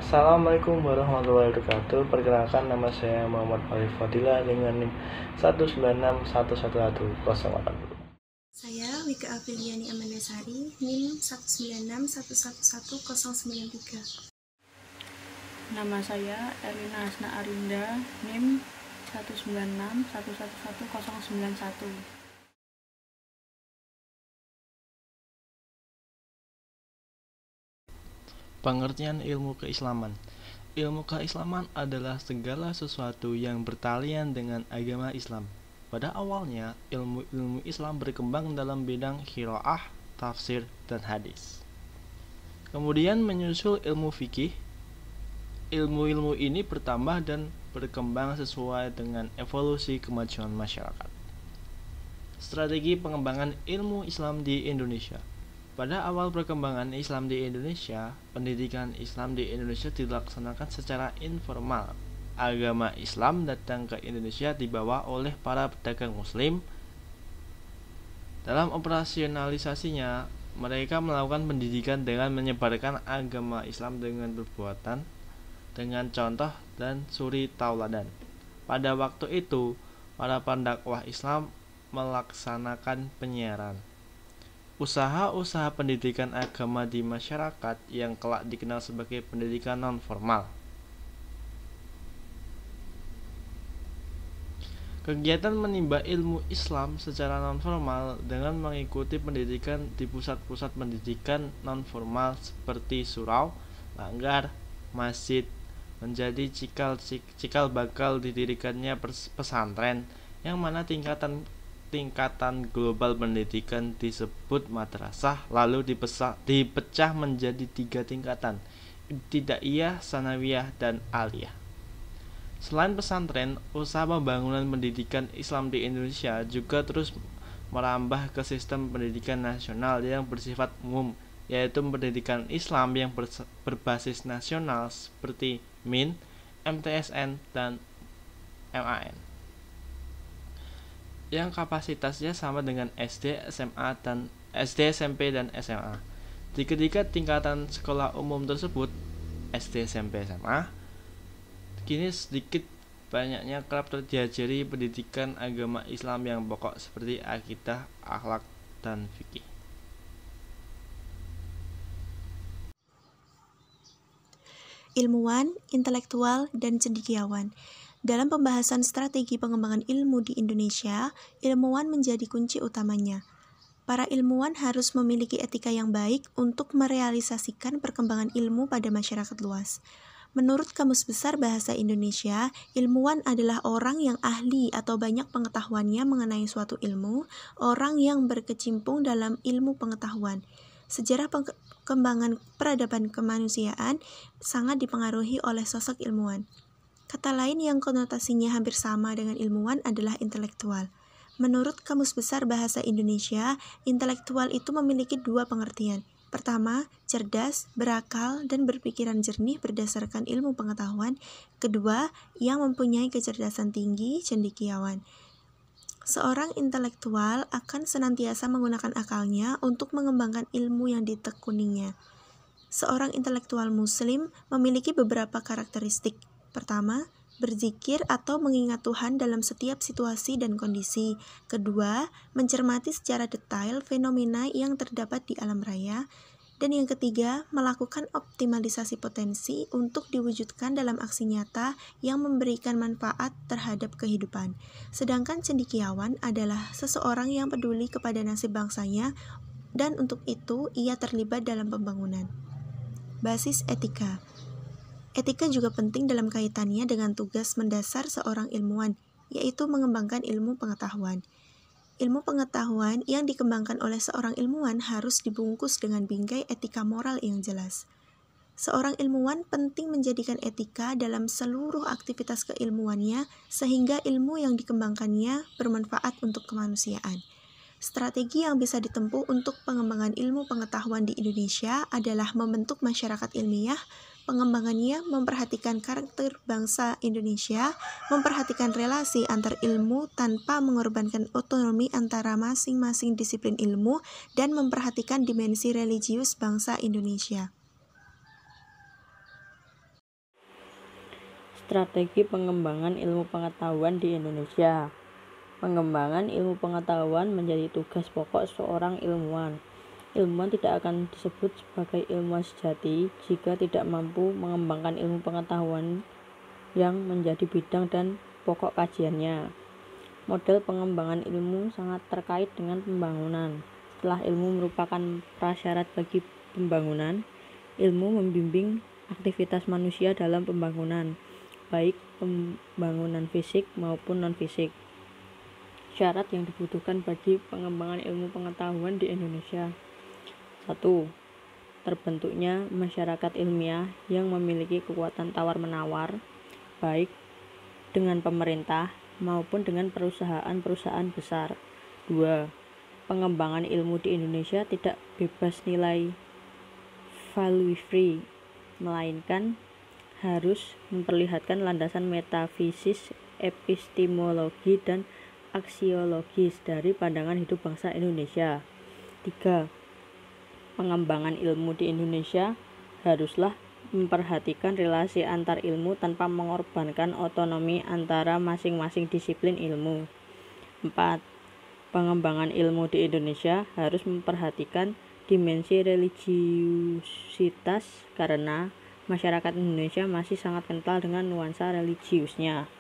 Assalamualaikum warahmatullahi wabarakatuh. Perkenalkan, nama saya Muhammad Arif Fadila dengan NIM 196111080. Saya Wika Afiliani Amandasari, NIM 196111093. Nama saya Erlina Hasna Arinda, NIM 196111091. Pengertian ilmu keislaman. Ilmu keislaman adalah segala sesuatu yang bertalian dengan agama Islam. Pada awalnya, ilmu Islam berkembang dalam bidang qiraah, tafsir, dan hadis. Kemudian menyusul ilmu fikih. Ilmu-ilmu ini bertambah dan berkembang sesuai dengan evolusi kemajuan masyarakat. Strategi pengembangan ilmu Islam di Indonesia. Pada awal perkembangan Islam di Indonesia, pendidikan Islam di Indonesia dilaksanakan secara informal. Agama Islam datang ke Indonesia dibawa oleh para pedagang Muslim. Dalam operasionalisasinya, mereka melakukan pendidikan dengan menyebarkan agama Islam dengan perbuatan, dengan contoh dan suri tauladan. Pada waktu itu, para pendakwah Islam melaksanakan penyiaran. Usaha-usaha pendidikan agama di masyarakat yang kelak dikenal sebagai pendidikan non-formal. Kegiatan menimba ilmu Islam secara non-formal dengan mengikuti pendidikan di pusat-pusat pendidikan non-formal seperti surau, langgar, masjid, menjadi cikal bakal didirikannya pesantren, yang mana tingkatan global pendidikan disebut madrasah, lalu dipecah menjadi 3 tingkatan: ibtidaiyah, sanawiyah, dan aliyah. Selain pesantren, usaha pembangunan pendidikan Islam di Indonesia juga terus merambah ke sistem pendidikan nasional yang bersifat umum, yaitu pendidikan Islam yang berbasis nasional seperti MIN, MTSN, dan MAN, yang kapasitasnya sama dengan SD, SMP, dan SMA. Di ketiga tingkatan sekolah umum tersebut, SD, SMP, SMA, kini sedikit banyaknya kerap diajari pendidikan agama Islam yang pokok seperti akidah, akhlak, dan fikih. Ilmuwan, intelektual, dan cendekiawan. Dalam pembahasan strategi pengembangan ilmu di Indonesia, ilmuwan menjadi kunci utamanya. Para ilmuwan harus memiliki etika yang baik untuk merealisasikan perkembangan ilmu pada masyarakat luas. Menurut Kamus Besar Bahasa Indonesia, ilmuwan adalah orang yang ahli atau banyak pengetahuannya mengenai suatu ilmu, orang yang berkecimpung dalam ilmu pengetahuan. Sejarah perkembangan peradaban kemanusiaan sangat dipengaruhi oleh sosok ilmuwan. Kata lain yang konotasinya hampir sama dengan ilmuwan adalah intelektual. Menurut Kamus Besar Bahasa Indonesia, intelektual itu memiliki 2 pengertian. Pertama, cerdas, berakal, dan berpikiran jernih berdasarkan ilmu pengetahuan. Kedua, yang mempunyai kecerdasan tinggi, cendekiawan. Seorang intelektual akan senantiasa menggunakan akalnya untuk mengembangkan ilmu yang ditekuninya. Seorang intelektual muslim memiliki beberapa karakteristik. Pertama, berzikir atau mengingat Tuhan dalam setiap situasi dan kondisi. Kedua, mencermati secara detail fenomena yang terdapat di alam raya. Dan yang ketiga, melakukan optimalisasi potensi untuk diwujudkan dalam aksi nyata yang memberikan manfaat terhadap kehidupan. Sedangkan cendekiawan adalah seseorang yang peduli kepada nasib bangsanya, dan untuk itu ia terlibat dalam pembangunan. Basis etika. Etika juga penting dalam kaitannya dengan tugas mendasar seorang ilmuwan, yaitu mengembangkan ilmu pengetahuan. Ilmu pengetahuan yang dikembangkan oleh seorang ilmuwan harus dibungkus dengan bingkai etika moral yang jelas. Seorang ilmuwan penting menjadikan etika dalam seluruh aktivitas keilmuannya sehingga ilmu yang dikembangkannya bermanfaat untuk kemanusiaan. Strategi yang bisa ditempuh untuk pengembangan ilmu pengetahuan di Indonesia adalah membentuk masyarakat ilmiah. Pengembangannya memperhatikan karakter bangsa Indonesia, memperhatikan relasi antar ilmu tanpa mengorbankan otonomi antara masing-masing disiplin ilmu, dan memperhatikan dimensi religius bangsa Indonesia. Strategi pengembangan ilmu pengetahuan di Indonesia. Pengembangan ilmu pengetahuan menjadi tugas pokok seorang ilmuwan. Ilmuwan tidak akan disebut sebagai ilmuwan sejati jika tidak mampu mengembangkan ilmu pengetahuan yang menjadi bidang dan pokok kajiannya. Model pengembangan ilmu sangat terkait dengan pembangunan. Setelah ilmu merupakan prasyarat bagi pembangunan, ilmu membimbing aktivitas manusia dalam pembangunan, baik pembangunan fisik maupun non-fisik. Syarat yang dibutuhkan bagi pengembangan ilmu pengetahuan di Indonesia. 1. Terbentuknya masyarakat ilmiah yang memiliki kekuatan tawar-menawar, baik dengan pemerintah maupun dengan perusahaan-perusahaan besar. 2. Pengembangan ilmu di Indonesia tidak bebas nilai value free, melainkan harus memperlihatkan landasan metafisis, epistemologi, dan aksiologis dari pandangan hidup bangsa Indonesia. 3. Pengembangan ilmu di Indonesia haruslah memperhatikan relasi antar ilmu tanpa mengorbankan otonomi antara masing-masing disiplin ilmu. 4. Pengembangan ilmu di Indonesia harus memperhatikan dimensi religiusitas karena masyarakat Indonesia masih sangat kental dengan nuansa religiusnya.